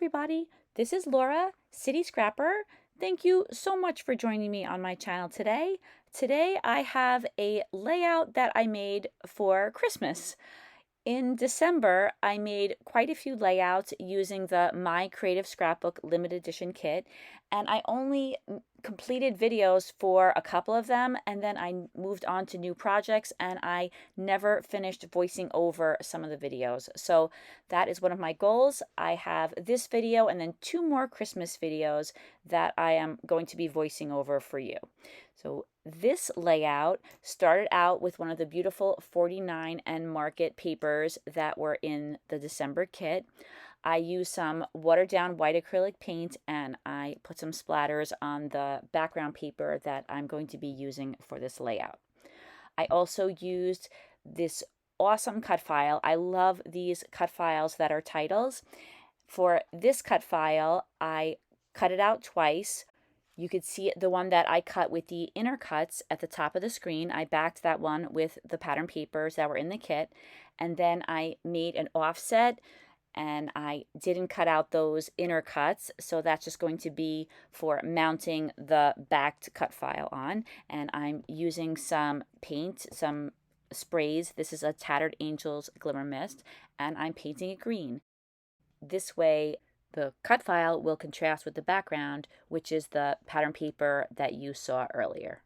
everybody. This is Laura, City Scrapper. Thank you so much for joining me on my channel today. Today I have a layout that I made for Christmas. In December, I made quite a few layouts using the My Creative Scrapbook limited edition kit, and I only completed videos for a couple of them, and then I moved on to new projects, and I never finished voicing over some of the videos. So that is one of my goals. I have this video and then 2 more Christmas videos that I am going to be voicing over for you. So this layout started out with one of the beautiful 49 and Market papers that were in the December kit. I used some watered down white acrylic paint and I put some splatters on the background paper that I'm going to be using for this layout. I also used this awesome cut file. I love these cut files that are titles. For this cut file, I cut it out twice. You could see the one that I cut with the inner cuts at the top of the screen. I backed that one with the pattern papers that were in the kit. And then I made an offset and I didn't cut out those inner cuts. So that's just going to be for mounting the backed cut file on. And I'm using some paint, some sprays. This is a Tattered Angels Glimmer Mist, and I'm painting it green. This way, the cut file will contrast with the background, which is the pattern paper that you saw earlier.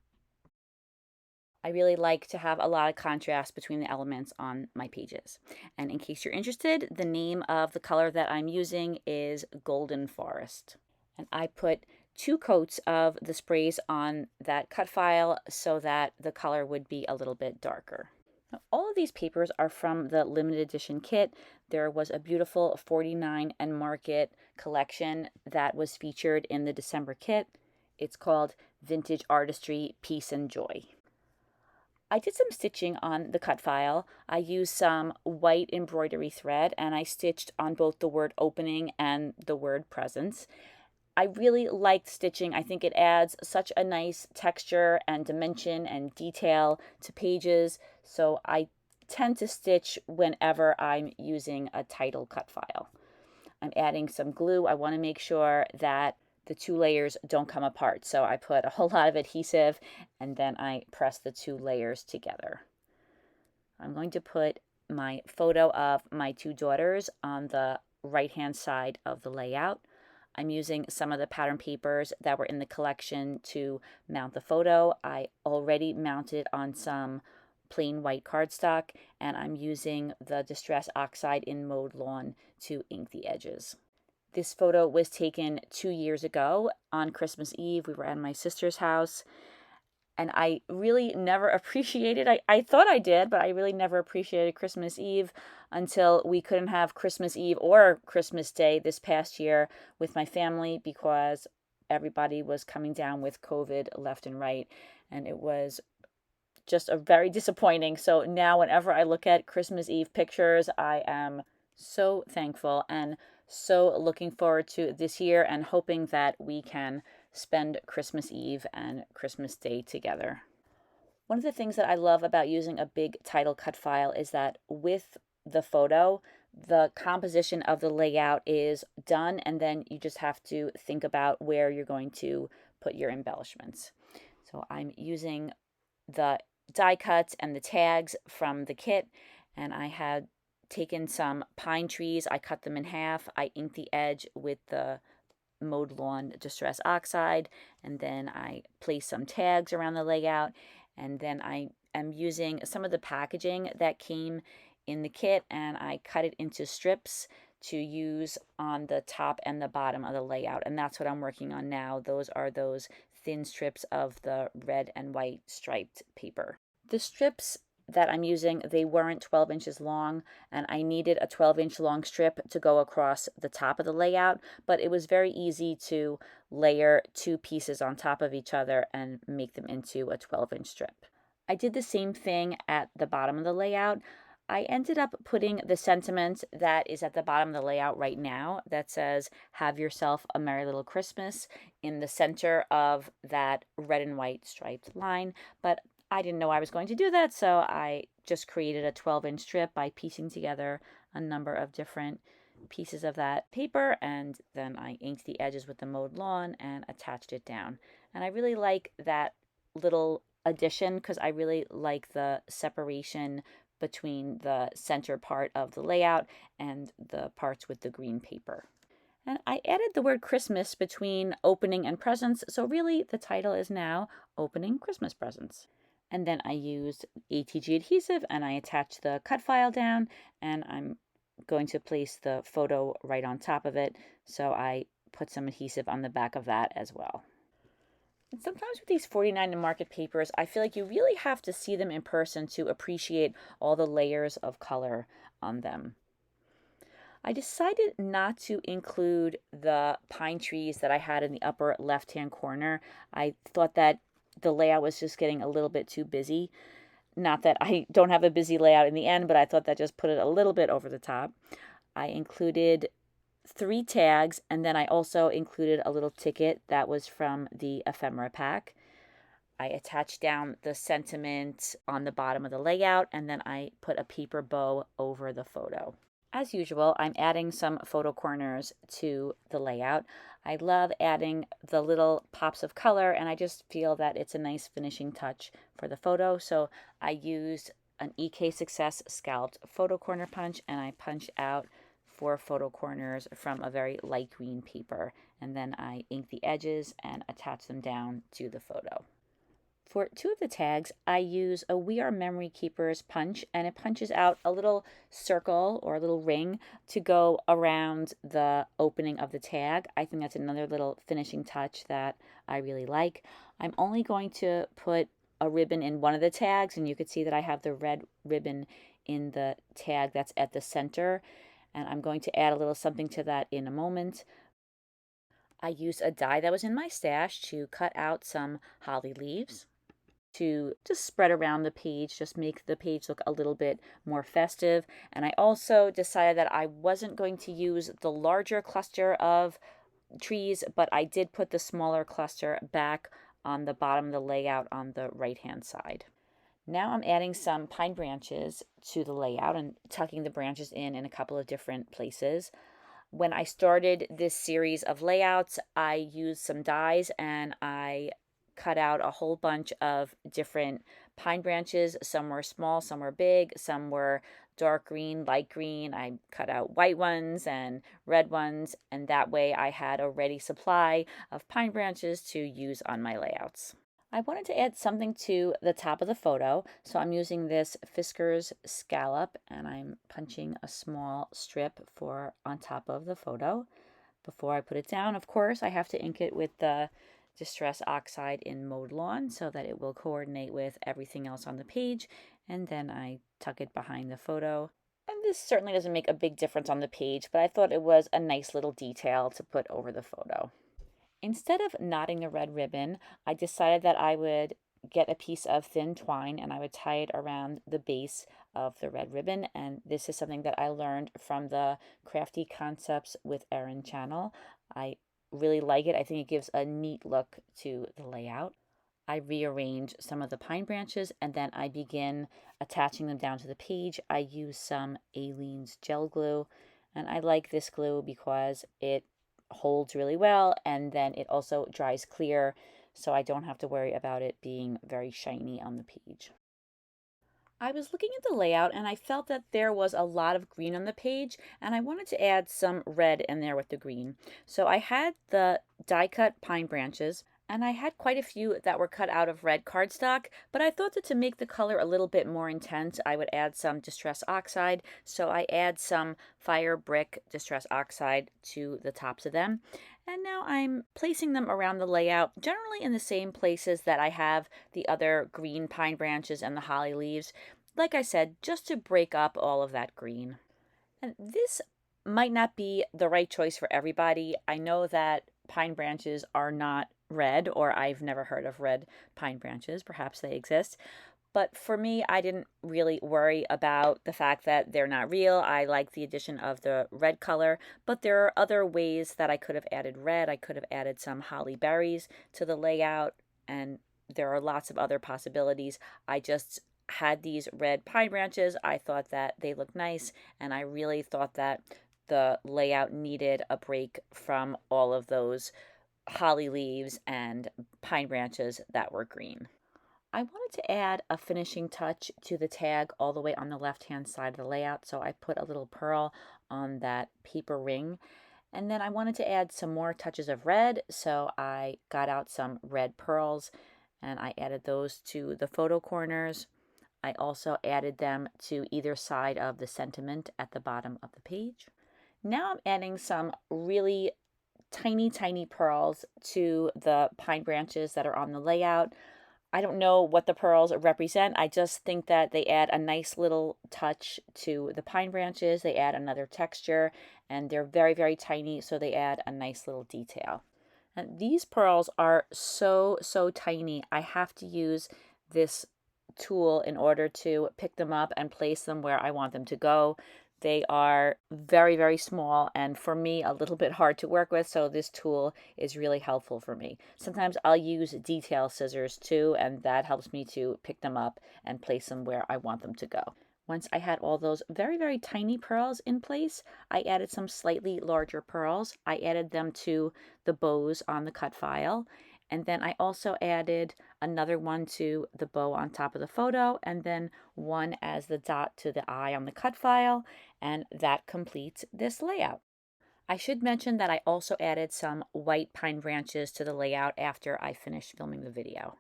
I really like to have a lot of contrast between the elements on my pages. And in case you're interested, the name of the color that I'm using is Golden Forest. And I put 2 coats of the sprays on that cut file so that the color would be a little bit darker. Now, all of these papers are from the limited edition kit. There was a beautiful 49 and Market collection that was featured in the December kit. It's called Vintage Artistry, Peace and Joy. I did some stitching on the cut file. I used some white embroidery thread and I stitched on both the word opening and the word presents. I really liked stitching. I think it adds such a nice texture and dimension and detail to pages. So I tend to stitch whenever I'm using a title cut file. I'm adding some glue. I want to make sure that the 2 layers don't come apart. So I put a whole lot of adhesive and then I press the 2 layers together. I'm going to put my photo of my 2 daughters on the right-hand side of the layout. I'm using some of the pattern papers that were in the collection to mount the photo. I already mounted on some plain white cardstock, and I'm using the Distress Oxide in Mauve Lawn to ink the edges. This photo was taken 2 years ago on Christmas Eve. We were at my sister's house, and I really never appreciated, I thought I did, but I really never appreciated Christmas Eve until we couldn't have Christmas Eve or Christmas Day this past year with my family because everybody was coming down with COVID left and right, and it was just a very disappointing. So now whenever I look at Christmas Eve pictures, I am so thankful and so looking forward to this year and hoping that we can spend Christmas Eve and Christmas Day together. One of the things that I love about using a big title cut file is that with the photo, the composition of the layout is done, and then you just have to think about where you're going to put your embellishments. So I'm using the die cuts and the tags from the kit, and I had taken some pine trees. I cut them in half. I inked the edge with the Mauve Lawn Distress Oxide, and then I placed some tags around the layout, and then I am using some of the packaging that came in the kit and I cut it into strips to use on the top and the bottom of the layout, and that's what I'm working on now. Those are those thin strips of the red and white striped paper. The strips that I'm using, they weren't 12 inches long, and I needed a 12-inch long strip to go across the top of the layout, but it was very easy to layer 2 pieces on top of each other and make them into a 12-inch strip. I did the same thing at the bottom of the layout. I ended up putting the sentiment that is at the bottom of the layout right now that says, "Have yourself a Merry Little Christmas," in the center of that red and white striped line, but I didn't know I was going to do that, so I just created a 12-inch strip by piecing together a number of different pieces of that paper, and then I inked the edges with the mowed lawn and attached it down. And I really like that little addition because I really like the separation between the center part of the layout and the parts with the green paper. And I added the word Christmas between opening and presents, so really the title is now Opening Christmas Presents. And then I used ATG adhesive and I attached the cut file down, and I'm going to place the photo right on top of it, so I put some adhesive on the back of that as well. And sometimes with these 49 to market papers, I feel like you really have to see them in person to appreciate all the layers of color on them. I decided not to include the pine trees that I had in the upper left-hand corner. I thought that the layout was just getting a little bit too busy. Not that I don't have a busy layout in the end, but I thought that just put it a little bit over the top. I included 3 tags, and then I also included a little ticket that was from the ephemera pack. I attached down the sentiment on the bottom of the layout, and then I put a paper bow over the photo. As usual, I'm adding some photo corners to the layout. I love adding the little pops of color, and I just feel that it's a nice finishing touch for the photo. So I used an EK Success scalped photo corner punch, and I punched out 4 photo corners from a very light green paper, and then I inked the edges and attached them down to the photo. For 2 of the tags, I use a We Are Memory Keepers punch, and it punches out a little circle or a little ring to go around the opening of the tag. I think that's another little finishing touch that I really like. I'm only going to put a ribbon in one of the tags, and you can see that I have the red ribbon in the tag that's at the center, and I'm going to add a little something to that in a moment. I used a die that was in my stash to cut out some holly leaves to just spread around the page, just make the page look a little bit more festive. And I also decided that I wasn't going to use the larger cluster of trees, but I did put the smaller cluster back on the bottom of the layout on the right-hand side. Now I'm adding some pine branches to the layout and tucking the branches in a couple of different places. When I started this series of layouts, I used some dies and I cut out a whole bunch of different pine branches. Some were small, some were big, some were dark green, light green. I cut out white ones and red ones, and that way I had a ready supply of pine branches to use on my layouts. I wanted to add something to the top of the photo, so I'm using this Fisker's scallop and I'm punching a small strip for on top of the photo. Before I put it down, of course, I have to ink it with the Distress Oxide in Mowed Lawn so that it will coordinate with everything else on the page, and then I tuck it behind the photo. And this certainly doesn't make a big difference on the page, but I thought it was a nice little detail to put over the photo. Instead of knotting the red ribbon, I decided that I would get a piece of thin twine and I would tie it around the base of the red ribbon. And this is something that I learned from the Crafty Concepts with Erin channel. I really like it. I think it gives a neat look to the layout. I rearrange some of the pine branches and then I begin attaching them down to the page. I use some Aleene's gel glue, and I like this glue because it holds really well and then it also dries clear, so I don't have to worry about it being very shiny on the page. I was looking at the layout and I felt that there was a lot of green on the page and I wanted to add some red in there with the green. So I had the die cut pine branches and I had quite a few that were cut out of red cardstock, but I thought that to make the color a little bit more intense, I would add some Distress Oxide. So I add some Fire Brick Distress Oxide to the tops of them. And now I'm placing them around the layout, generally in the same places that I have the other green pine branches and the holly leaves. Like I said, just to break up all of that green. And this might not be the right choice for everybody. I know that pine branches are not red, or I've never heard of red pine branches. Perhaps they exist. But for me, I didn't really worry about the fact that they're not real. I like the addition of the red color, but there are other ways that I could have added red. I could have added some holly berries to the layout, and there are lots of other possibilities. I just had these red pine branches. I thought that they looked nice, and I really thought that the layout needed a break from all of those holly leaves and pine branches that were green. I wanted to add a finishing touch to the tag all the way on the left-hand side of the layout, so I put a little pearl on that paper ring. And then I wanted to add some more touches of red, so I got out some red pearls and I added those to the photo corners. I also added them to either side of the sentiment at the bottom of the page. Now I'm adding some really tiny pearls to the pine branches that are on the layout. I don't know what the pearls represent. I just think that they add a nice little touch to the pine branches. They add another texture, and they're very tiny, so they add a nice little detail. And these pearls are so tiny. I have to use this tool in order to pick them up and place them where I want them to go. They are very small, and for me a little bit hard to work with, so this tool is really helpful for me. Sometimes I'll use detail scissors too, and that helps me to pick them up and place them where I want them to go. Once I had all those very tiny pearls in place, I added some slightly larger pearls. I added them to the bows on the cut file, and then I also added another one to the bow on top of the photo, and then one as the dot to the eye on the cut file, and that completes this layout. I should mention that I also added some white pine branches to the layout after I finished filming the video.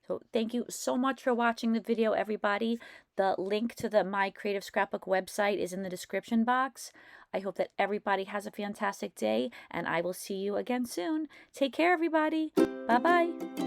So thank you so much for watching the video, everybody. The link to the My Creative Scrapbook website is in the description box. I hope that everybody has a fantastic day, and I will see you again soon. Take care, everybody. Bye-bye.